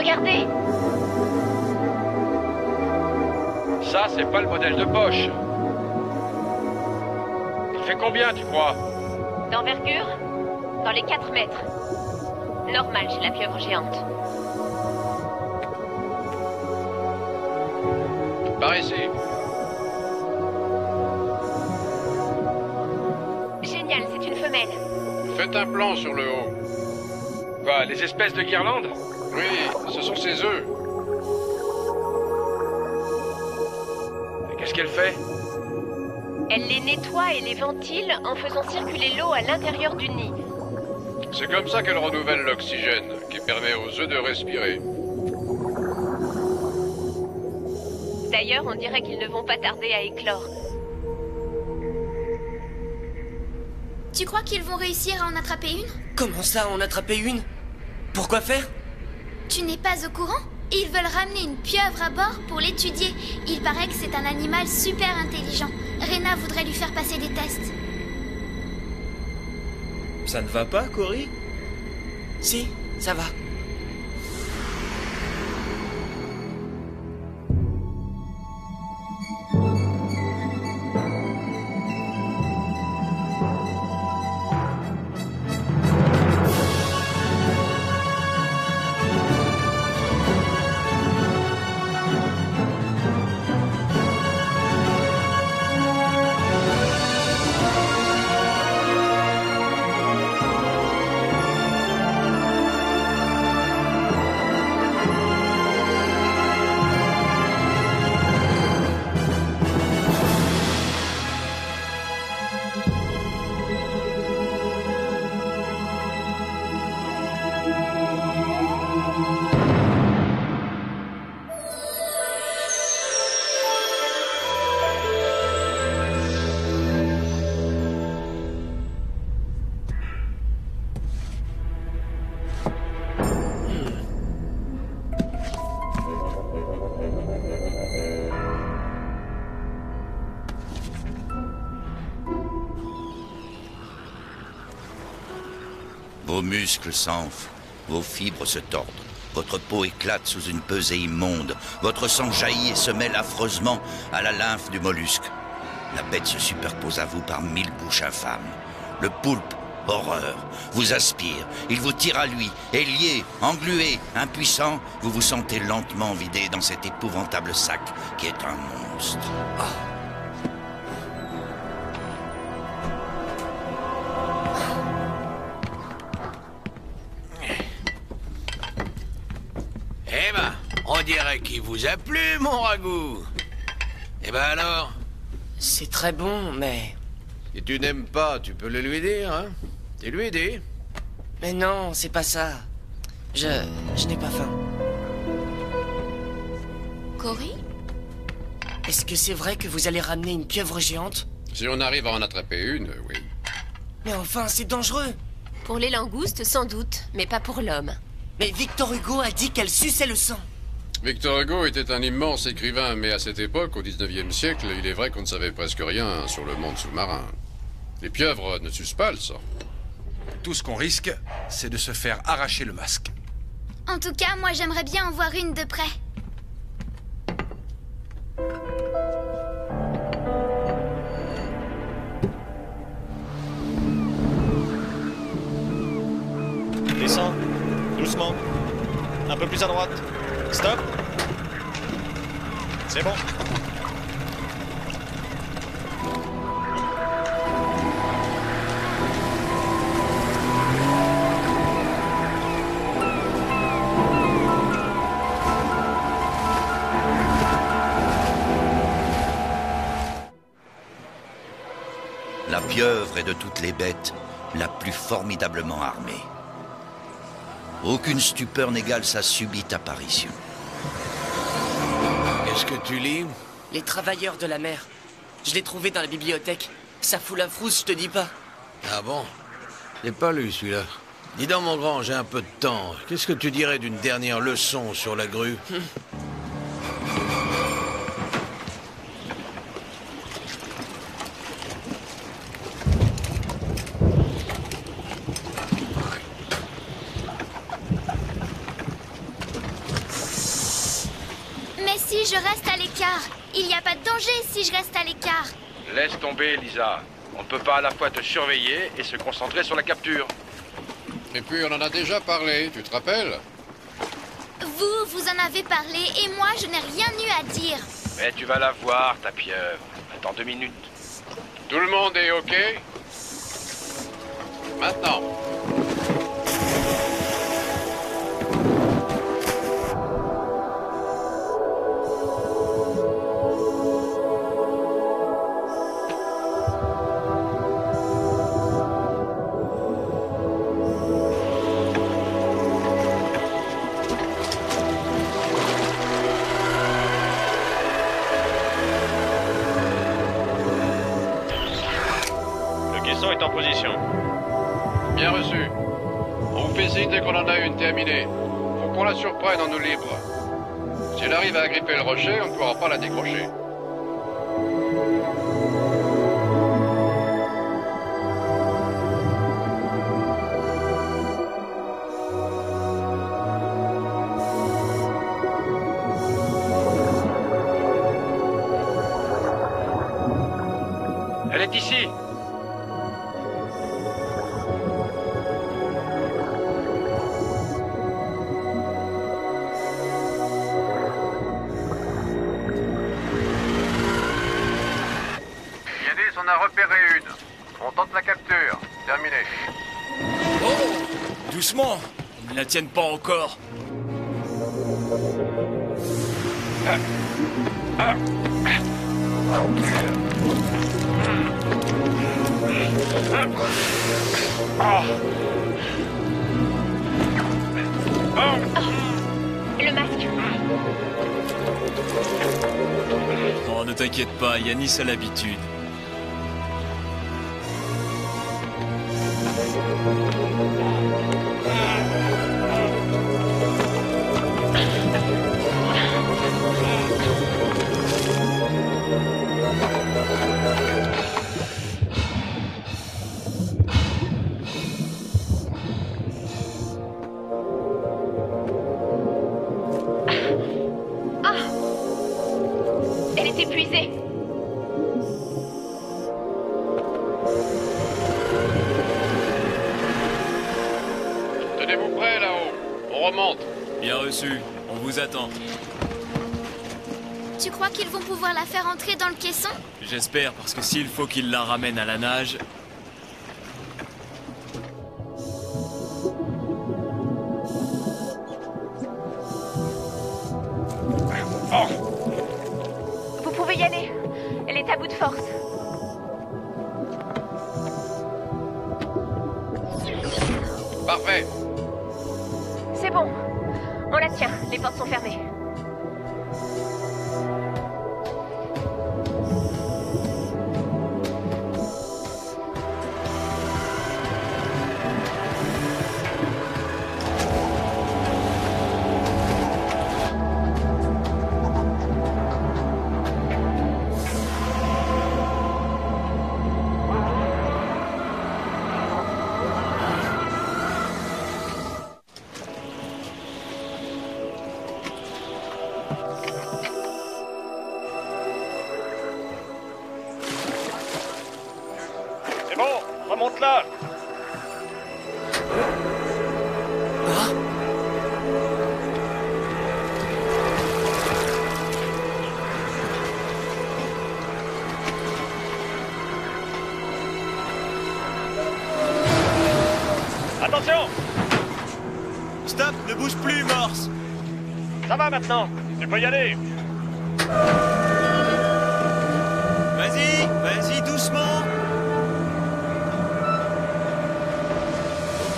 regardez! Ça, c'est pas le modèle de poche. Il fait combien, tu crois? D'envergure? Dans les 4 mètres. Normal chez la pieuvre géante. Par ici. Génial, c'est une femelle. Faites un plan sur le haut. Quoi, les espèces de guirlandes? Oui, ce sont ses œufs. Et qu'est-ce qu'elle fait? Elle les nettoie et les ventile en faisant circuler l'eau à l'intérieur du nid. C'est comme ça qu'elle renouvelle l'oxygène, qui permet aux œufs de respirer. D'ailleurs, on dirait qu'ils ne vont pas tarder à éclore. Tu crois qu'ils vont réussir à en attraper une? Comment ça, en attraper une? Pourquoi faire? Tu n'es pas au courant? Ils veulent ramener une pieuvre à bord pour l'étudier. Il paraît que c'est un animal super intelligent. Rena voudrait lui faire passer des tests. Ça ne va pas, Cory? Si, ça va. Vos muscles s'enflent, vos fibres se tordent. Votre peau éclate sous une pesée immonde. Votre sang jaillit et se mêle affreusement à la lymphe du mollusque. La bête se superpose à vous par 1000 bouches infâmes. Le poulpe, horreur, vous aspire. Il vous tire à lui, et lié, englué, impuissant, vous vous sentez lentement vidé dans cet épouvantable sac qui est un monstre. Eh ben, on dirait qu'il vous a plu, mon ragoût. Eh ben alors? C'est très bon, mais... Si tu n'aimes pas, tu peux le lui dire, hein? Tu lui dis. Mais non, c'est pas ça. Je n'ai pas faim. Cory? Est-ce que c'est vrai que vous allez ramener une pieuvre géante? Si on arrive à en attraper une, oui. Mais enfin, c'est dangereux. Pour les langoustes, sans doute, mais pas pour l'homme. Mais Victor Hugo a dit qu'elle suçait le sang. Victor Hugo était un immense écrivain, mais à cette époque, au 19e siècle, il est vrai qu'on ne savait presque rien sur le monde sous-marin. Les pieuvres ne sucent pas le sang. Tout ce qu'on risque, c'est de se faire arracher le masque. En tout cas, moi j'aimerais bien en voir une de près. Descends, doucement. Un peu plus à droite. Stop. C'est bon. La pieuvre est de toutes les bêtes la plus formidablement armée. Aucune stupeur n'égale sa subite apparition. Qu'est-ce que tu lis? Les travailleurs de la mer. Je l'ai trouvé dans la bibliothèque. Ça fout la frousse, je te dis pas. Ah bon? J'ai pas lu celui-là. Dis donc, mon grand, j'ai un peu de temps. Qu'est-ce que tu dirais d'une dernière leçon sur la grue? Mais si je reste à l'écart, il n'y a pas de danger si je reste à l'écart. Laisse tomber, Lisa. On ne peut pas à la fois te surveiller et se concentrer sur la capture. Et puis on en a déjà parlé, tu te rappelles? Vous en avez parlé et moi, je n'ai rien eu à dire. Mais tu vas la voir, ta pieuvre. Attends 2 minutes. Tout le monde est OK? Maintenant. Est en position. Bien reçu. On vous fait signe dès qu'on en a une terminée. Faut qu'on la surprenne en nous libre. Si elle arrive à agripper le rocher, on ne pourra pas la décrocher. Elle est ici. On a repéré une. On tente la capture. Terminé. Oh! Doucement! Ils ne la tiennent pas encore. Le masque. Oh, ne t'inquiète pas, Yanis a l'habitude. Elle est épuisée. Tenez-vous prêts là-haut. On remonte. Bien reçu, on vous attend. Tu crois qu'ils vont pouvoir la faire entrer dans le caisson? J'espère, parce que s'il faut qu'ils la ramènent à la nage... Vous pouvez y aller. Elle est à bout de force. Parfait. C'est bon. On la tient. Les portes sont fermées. Remonte là. Attention. Stop, ne bouge plus, Morse. Ça va maintenant. Tu peux y aller. Vas-y, vas-y, doucement.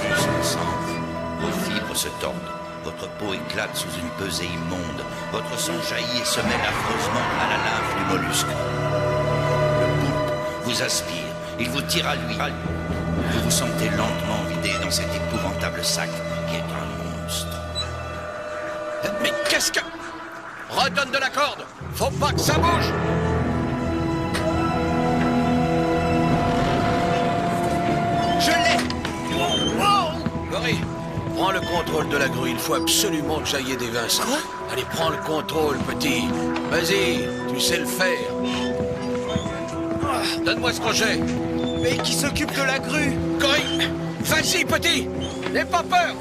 Vos muscles s'enflent, vos fibres se tordent, votre peau éclate sous une pesée immonde, votre sang jaillit et se mêle affreusement à la lymphe du mollusque. Le poulpe vous aspire, il vous tire à lui. Vous vous sentez lentement vidé dans cet épouvantable sac qui est un monstre. Mais qu'est-ce que... Redonne de la corde. Faut pas que ça bouge. Je l'ai. Wow. Laurie, prends le contrôle de la grue. Il faut absolument que j'aille aider Vincent. Quoi? Allez, prends le contrôle, petit. Vas-y, tu sais le faire. Donne-moi ce crochet. Mais qui s'occupe de la grue? Cory, vas-y, petit. N'aie pas peur.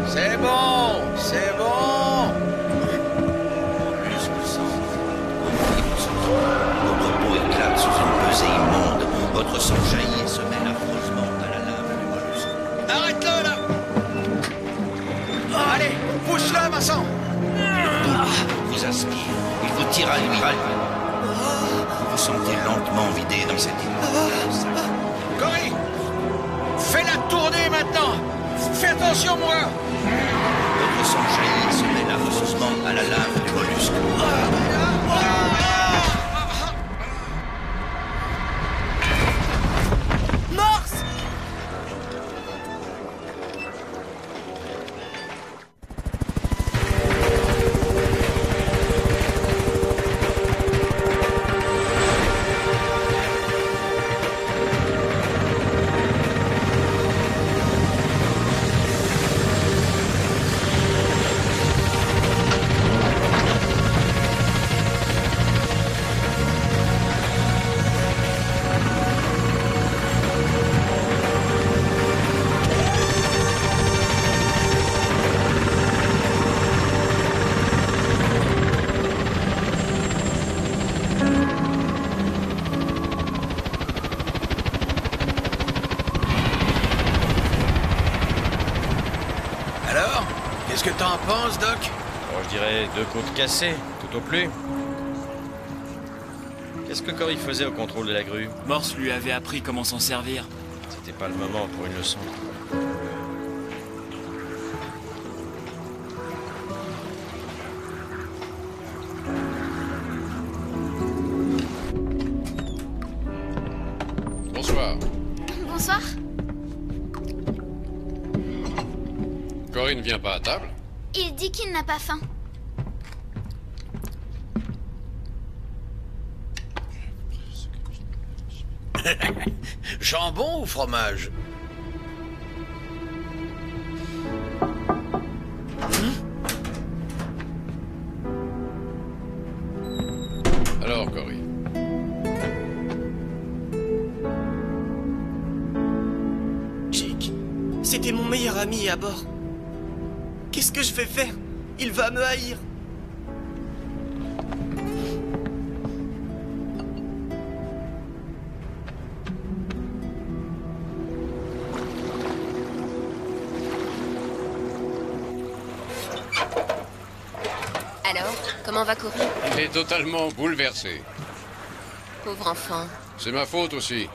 C'est bon, c'est bon. Vos muscles s'enflent, vos fibres se tordent, votre peau éclate sous une pesée immonde, votre sang jaillit et se mêle affreusement à la lymphe du mollusque. Arrête-le, là. Allez, pousse-le, Vincent. Il vous aspire, il vous tire à lui. Vous vous sentez lentement vidé dans cette immense sac. Cory, fais-la tourner maintenant. Fais attention, moi. Votre sang jaillit et se mêle affreusement à la lymphe du mollusque. Morse! Alors, qu'est-ce que t'en penses, Doc? Bon, je dirais 2 côtes cassées, tout au plus. Qu'est-ce que Cory faisait au contrôle de la grue? Morse lui avait appris comment s'en servir. C'était pas le moment pour une leçon. Bonsoir. Bonsoir. Cory ne vient pas à table? Il dit qu'il n'a pas faim. Jambon ou fromage? Alors, Cory. Jake, c'était mon meilleur ami à bord. Qu'est-ce que je vais faire? Il va me haïr. Alors, comment va Cory? Il est totalement bouleversé. Pauvre enfant. C'est ma faute aussi.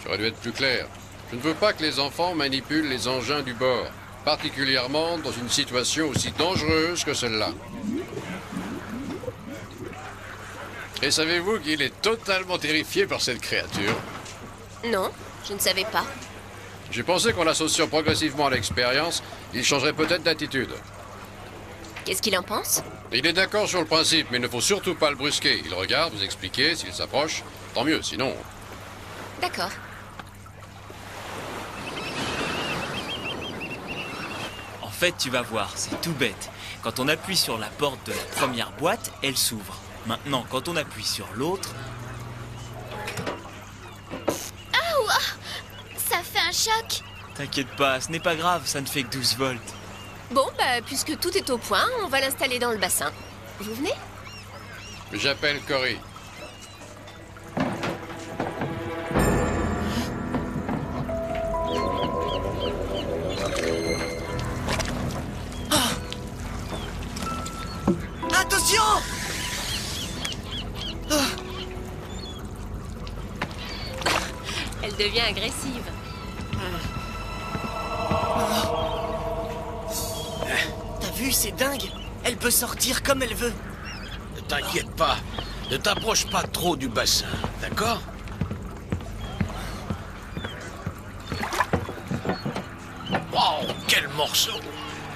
J'aurais dû être plus clair. Je ne veux pas que les enfants manipulent les engins du bord, particulièrement dans une situation aussi dangereuse que celle-là. Et savez-vous qu'il est totalement terrifié par cette créature? Non, je ne savais pas. J'ai pensé qu'en l'associant progressivement à l'expérience, il changerait peut-être d'attitude. Qu'est-ce qu'il en pense? Il est d'accord sur le principe, mais il ne faut surtout pas le brusquer. Il regarde, vous expliquez, s'il s'approche, tant mieux, sinon... D'accord. En fait, tu vas voir, c'est tout bête. Quand on appuie sur la porte de la première boîte, elle s'ouvre. Maintenant, quand on appuie sur l'autre... Ah, ouah, ça fait un choc. T'inquiète pas, ce n'est pas grave, ça ne fait que 12 volts. Bon, bah, puisque tout est au point, on va l'installer dans le bassin. Vous venez? J'appelle Cory. Attention! Elle devient agressive. T'as vu, c'est dingue. Elle peut sortir comme elle veut. Ne t'inquiète pas. Ne t'approche pas trop du bassin, d'accord? Wow, quel morceau!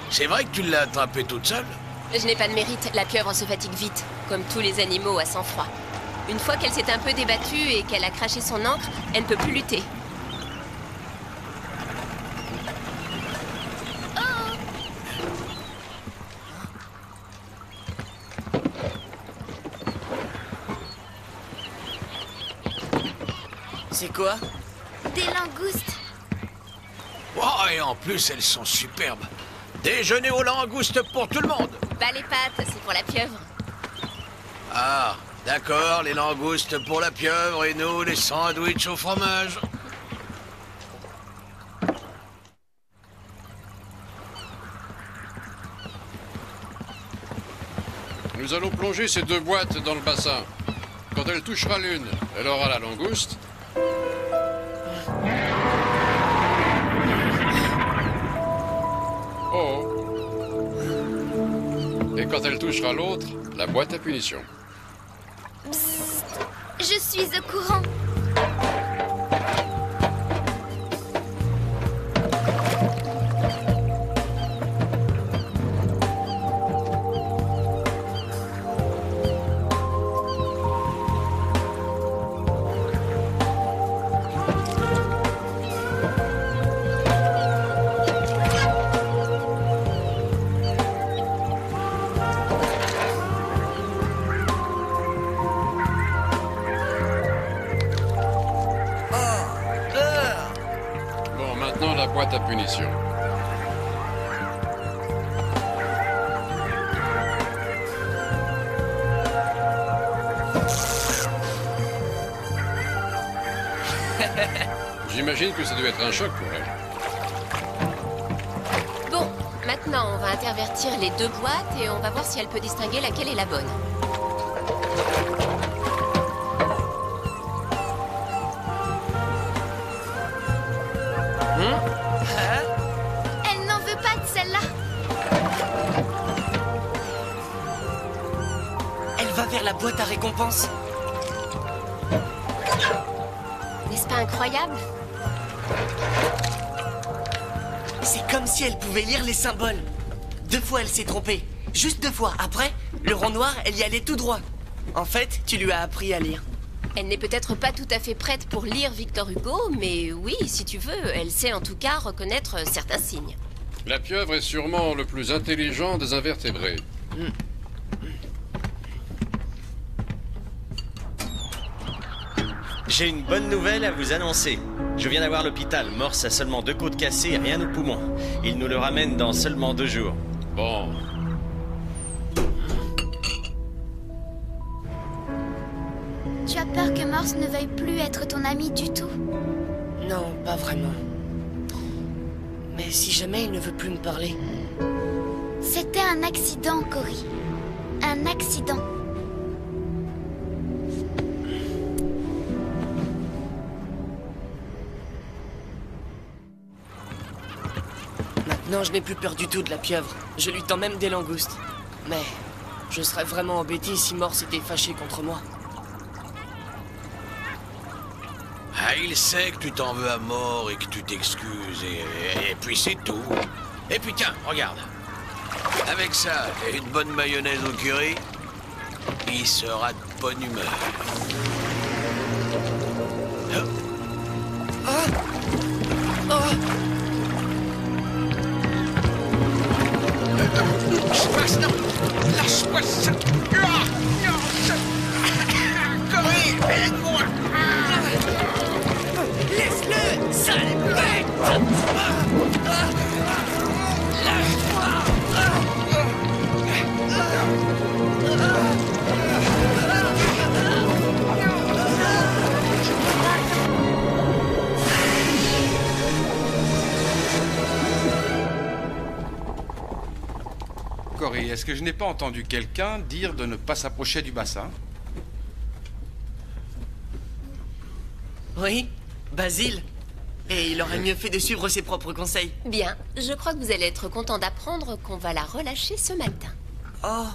C'est vrai que tu l'as attrapé toute seule? Je n'ai pas de mérite, la pieuvre se fatigue vite, comme tous les animaux à sang froid. Une fois qu'elle s'est un peu débattue et qu'elle a craché son encre, elle ne peut plus lutter. C'est quoi? Des langoustes. Oh, et en plus, elles sont superbes. Déjeuner aux langoustes pour tout le monde. Pas les pâtes, c'est pour la pieuvre. Ah, d'accord, les langoustes pour la pieuvre et nous, les sandwichs au fromage. Nous allons plonger ces 2 boîtes dans le bassin. Quand elle touchera l'une, elle aura la langouste. Oh. Et quand elle touchera l'autre, la boîte à punition. Psst, je suis au courant. Maintenant, la boîte à punition. J'imagine que ça doit être un choc pour elle. Bon, maintenant on va intervertir les 2 boîtes et on va voir si elle peut distinguer laquelle est la bonne. Elle n'en veut pas de celle-là. Elle va vers la boîte à récompense. N'est-ce pas incroyable? C'est comme si elle pouvait lire les symboles. 2 fois, elle s'est trompée. Juste 2 fois. Après, le rond noir, elle y allait tout droit. En fait, tu lui as appris à lire. Elle n'est peut-être pas tout à fait prête pour lire Victor Hugo, mais oui, si tu veux, elle sait en tout cas reconnaître certains signes. La pieuvre est sûrement le plus intelligent des invertébrés. J'ai une bonne nouvelle à vous annoncer. Je viens d'avoir l'hôpital. Morse a seulement 2 côtes cassées et rien au poumon. Il nous le ramène dans seulement 2 jours. Bon. Tu as peur que Morse ne veuille plus être ton ami du tout? Non, pas vraiment. Mais si jamais il ne veut plus me parler... C'était un accident, Cory. Un accident. Maintenant, je n'ai plus peur du tout de la pieuvre. Je lui tends même des langoustes. Mais je serais vraiment embêté si Morse était fâché contre moi. Ah, il sait que tu t'en veux à mort et que tu t'excuses, et puis c'est tout. Et puis tiens, regarde. Avec ça et une bonne mayonnaise au curry, il sera de bonne humeur. Lâche-moi ça! Corée, aide-moi! Laisse-le, sale bête! Corey, est-ce que je n'ai pas entendu quelqu'un dire de ne pas s'approcher du bassin? Oui, Basile. Et il aurait mieux fait de suivre ses propres conseils. Bien, je crois que vous allez être content d'apprendre qu'on va la relâcher ce matin. Oh,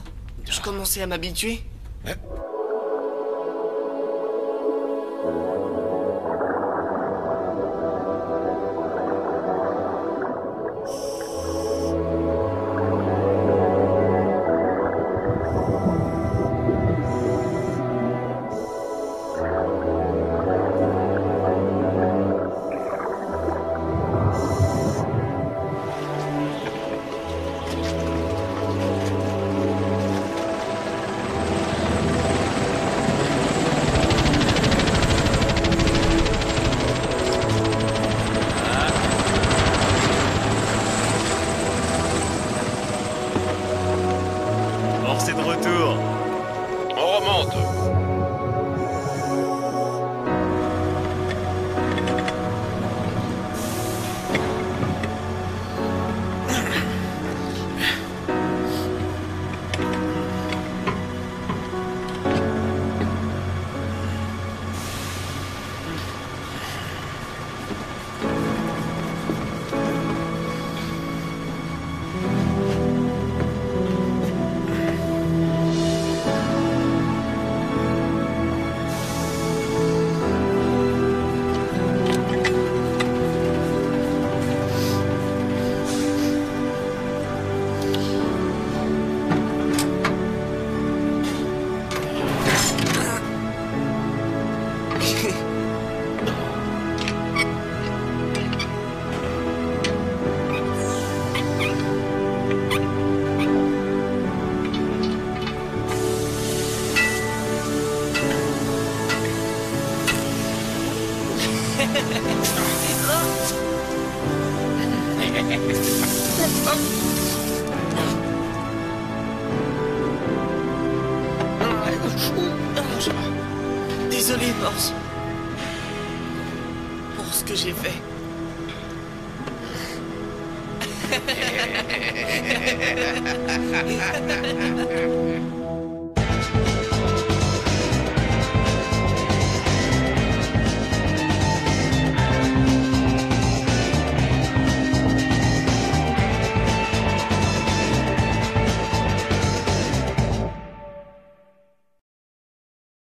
je commençais à m'habituer. Désolé, Morse. Pour ce que j'ai fait.